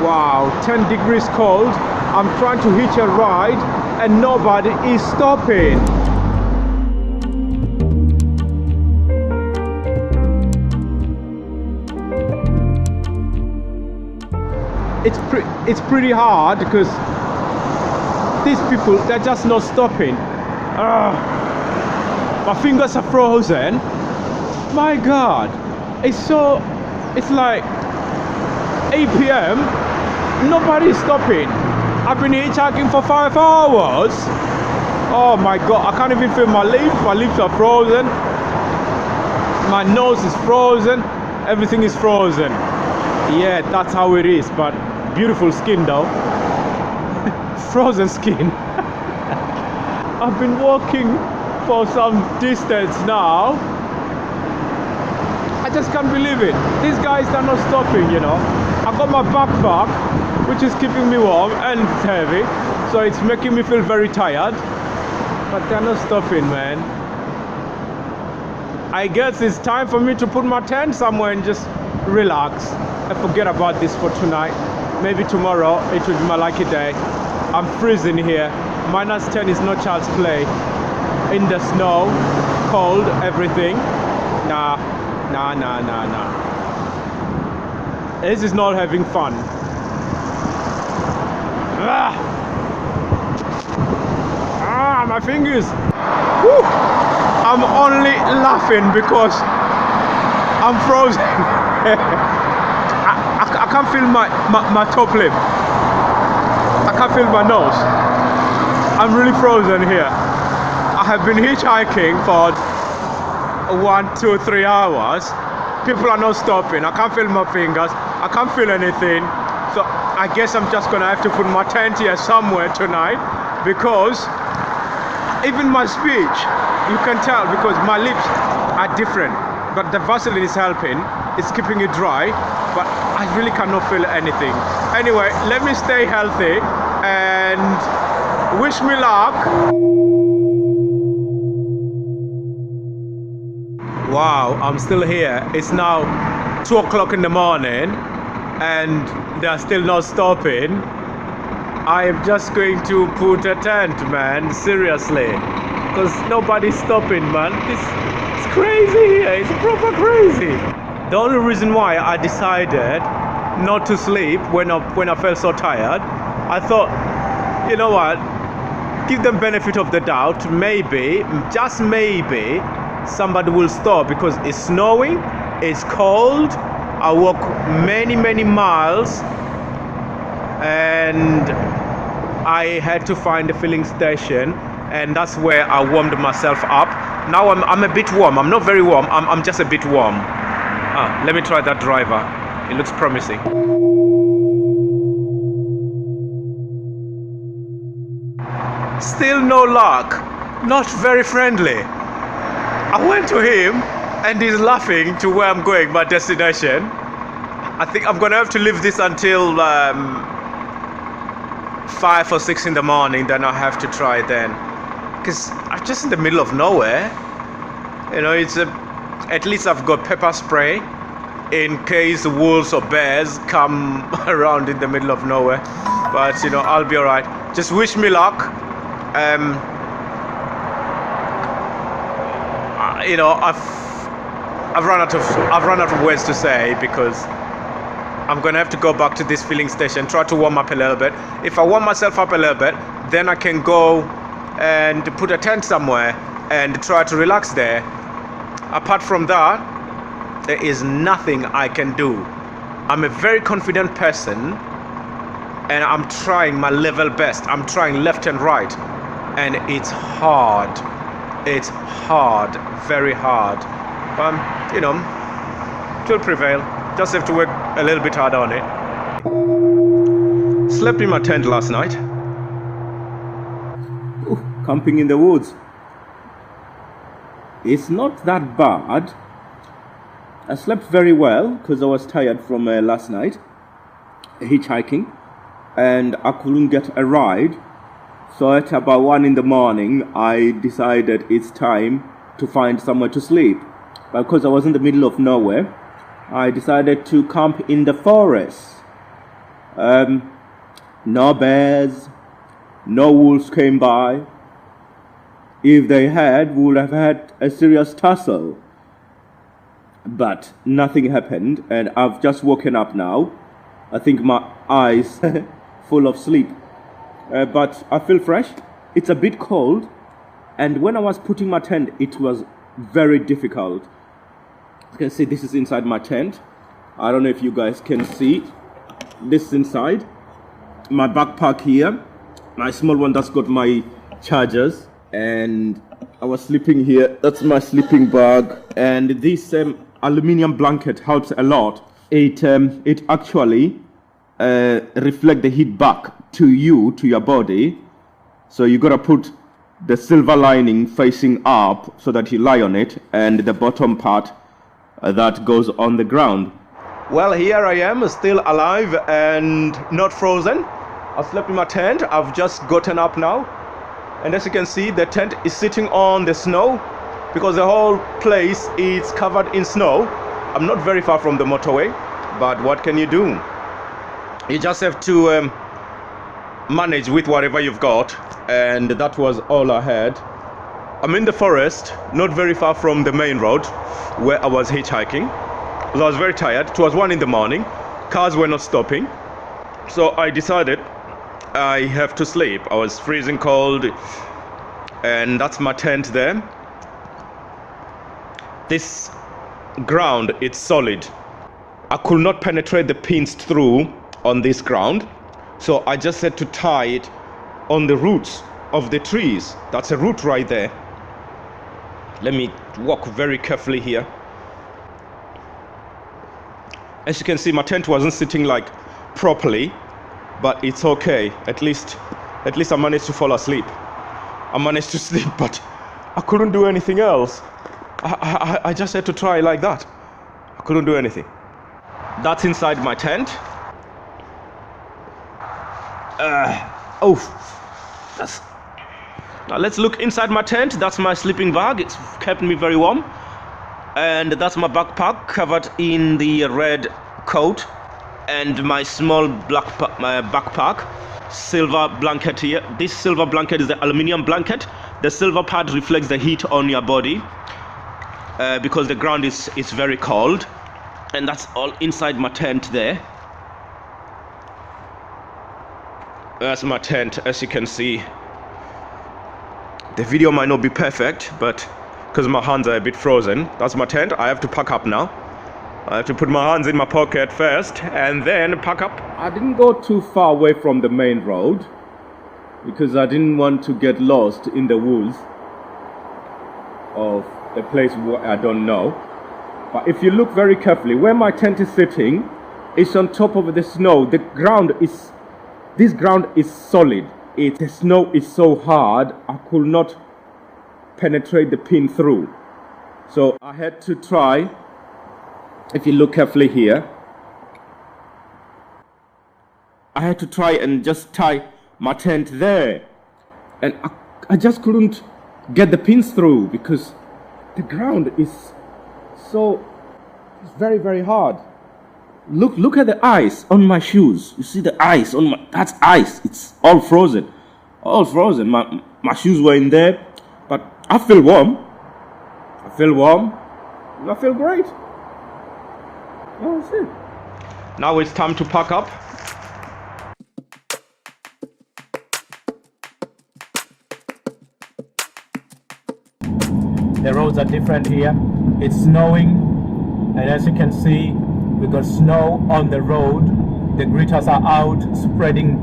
Wow, 10 degrees cold. I'm trying to hitch a ride and nobody is stopping. It's pretty hard because these people, they're just not stopping. My fingers are frozen. My God, it's like 8 p.m. Nobody's stopping. I've been hitchhiking for 5 hours. Oh my God, I can't even feel my lips. My lips are frozen. My nose is frozen. Everything is frozen. Yeah, that's how it is. But beautiful skin though. Frozen skin. I've been walking for some distance now. I just can't believe it. These guys are not stopping, you know. I got my backpack, which is keeping me warm and it's heavy, so it's making me feel very tired. But they're not stopping, man. I guess it's time for me to put my tent somewhere and just relax and forget about this for tonight. Maybe tomorrow it will be my lucky day. I'm freezing here. -10 is no child's play. In the snow, cold, everything. Nah. This is not having fun. My fingers. Woo. I'm only laughing because I'm frozen. I can't feel my top lip. I can't feel my nose. I'm really frozen here. I have been hitchhiking for 1, 2, 3 hours. People are not stopping. I can't feel my fingers. I can't feel anything. So I guess I'm just gonna have to put my tent here somewhere tonight, because even my speech, you can tell because my lips are different. But the Vaseline is helping. It's keeping it dry, but I really cannot feel anything. Anyway, let me stay healthy and wish me luck. Wow, I'm still here. It's now 2 o'clock in the morning and they're still not stopping. I am just going to put a tent, man, seriously, because nobody's stopping, man. It's crazy here. It's proper crazy. The only reason why I decided not to sleep when I felt so tired, I thought, you know what, give them benefit of the doubt. Maybe, just maybe, somebody will stop, because it's snowing, it's cold. I walk many miles and I had to find a filling station, and that's where I warmed myself up. Now I'm a bit warm. I'm not very warm. I'm just a bit warm. Let me try that driver. It looks promising. Still no luck. Not very friendly. I went to him and he's laughing to where I'm going, my destination. I think I'm gonna have to leave this until 5 or 6 in the morning, then I'll have to try then. Because I'm just in the middle of nowhere. You know, at least I've got pepper spray in case the wolves or bears come around in the middle of nowhere. But you know, I'll be alright. Just wish me luck. You know, I've run out of words to say, because I'm gonna have to go back to this filling station, try to warm up a little bit. If I warm myself up a little bit, then I can go and put a tent somewhere and try to relax there. Apart from that, there is nothing I can do. I'm a very confident person and I'm trying my level best. I'm trying left and right, and it's hard. It's hard, very hard. But you know, it will prevail. Just have to work a little bit harder on it. Slept in my tent last night. Ooh, camping in the woods. It's not that bad. I slept very well because I was tired from last night hitchhiking, and I couldn't get a ride. So at about 1 in the morning, I decided it's time to find somewhere to sleep. But because I was in the middle of nowhere, I decided to camp in the forest. No bears, no wolves came by. If they had, we would have had a serious tussle. But nothing happened, and I've just woken up now. I think my eyes full of sleep. But I feel fresh. It's a bit cold, and when I was putting my tent, it was very difficult. You can see this is inside my tent. I don't know if you guys can see. This is inside. My backpack here. My small one that's got my chargers. And I was sleeping here. That's my sleeping bag. And this aluminium blanket helps a lot. It actually reflects the heat back to you, to your body. So you gotta put the silver lining facing up so that you lie on it, and the bottom part that goes on the ground. Well, here I am, still alive and not frozen. I slept in my tent. I've just gotten up now, and as you can see, the tent is sitting on the snow because the whole place is covered in snow. I'm not very far from the motorway, but what can you do? You just have to manage with whatever you've got, and that was all I had. I'm in the forest, not very far from the main road where I was hitchhiking. I was very tired. It was 1 in the morning. Cars were not stopping, so I decided I have to sleep. I was freezing cold, and that's my tent there. This ground, it's solid. I could not penetrate the pins through on this ground, so I just had to tie it on the roots of the trees. That's a root right there. Let me walk very carefully here. As you can see, my tent wasn't sitting like properly, but it's okay. At least I managed to fall asleep. I managed to sleep, but I couldn't do anything else. I just had to try like that. I couldn't do anything. That's inside my tent. Now let's look inside my tent. That's my sleeping bag. It's kept me very warm. And that's my backpack covered in the red coat, and my small black my backpack. Silver blanket here. This silver blanket is the aluminium blanket. The silver part reflects the heat on your body because the ground is very cold. And that's all inside my tent there. That's my tent, as you can see. The video might not be perfect, but because my hands are a bit frozen. That's my tent. I have to pack up now. I have to put my hands in my pocket first and then pack up. I didn't go too far away from the main road because I didn't want to get lost in the woods of a place where I don't know. But if you look very carefully, where my tent is sitting, it's on top of the snow. This ground is solid. The snow is so hard, I could not penetrate the pin through. So I had to try, if you look carefully here, I had to try and just tie my tent there. And I just couldn't get the pins through because the ground is it's very, very hard. Look at the ice on my shoes. You see the ice on that's ice. It's all frozen. All frozen. My shoes were in there, but I feel warm. I feel warm. I feel great. That's it. Now it's time to pack up. The roads are different here. It's snowing, and as you can see, we got snow on the road. The greeters are out spreading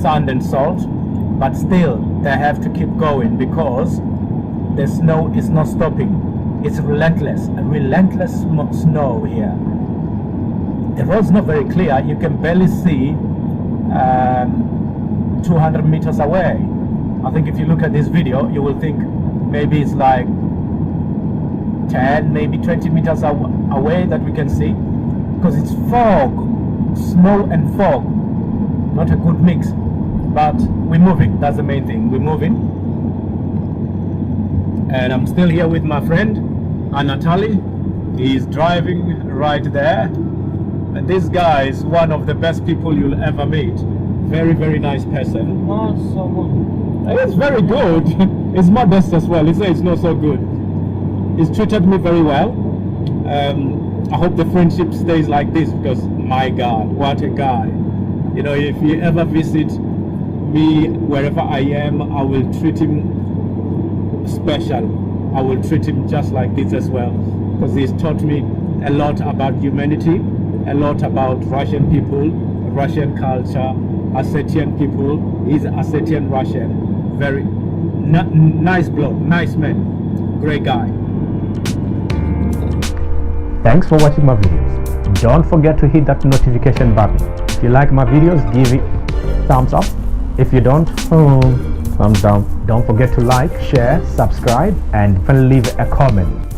sand and salt, but still they have to keep going because the snow is not stopping. It's relentless, a relentless snow here. The road's not very clear. You can barely see 200 meters away. I think if you look at this video, you will think maybe it's like 10, maybe 20 meters away that we can see, because it's fog, snow and fog, not a good mix. But we're moving. That's the main thing. We're moving, and I'm still here with my friend Anatoly. He's driving right there, And this guy is one of the best people you'll ever meet. Very, very nice person. It's very good. It's modest as well. He says it's not so good. He's treated me very well. I hope the friendship stays like this, because my God, what a guy. You know, if you ever visit me wherever I am, I will treat him special. I will treat him just like this as well, because he's taught me a lot about humanity, a lot about Russian people, Russian culture, Ossetian people. He's Ossetian Russian. Very nice bloke, nice man, great guy. Thanks for watching my videos. Don't forget to hit that notification button. If you like my videos, give it thumbs up. If you don't, thumbs down. Don't forget to like, share, subscribe, and leave a comment.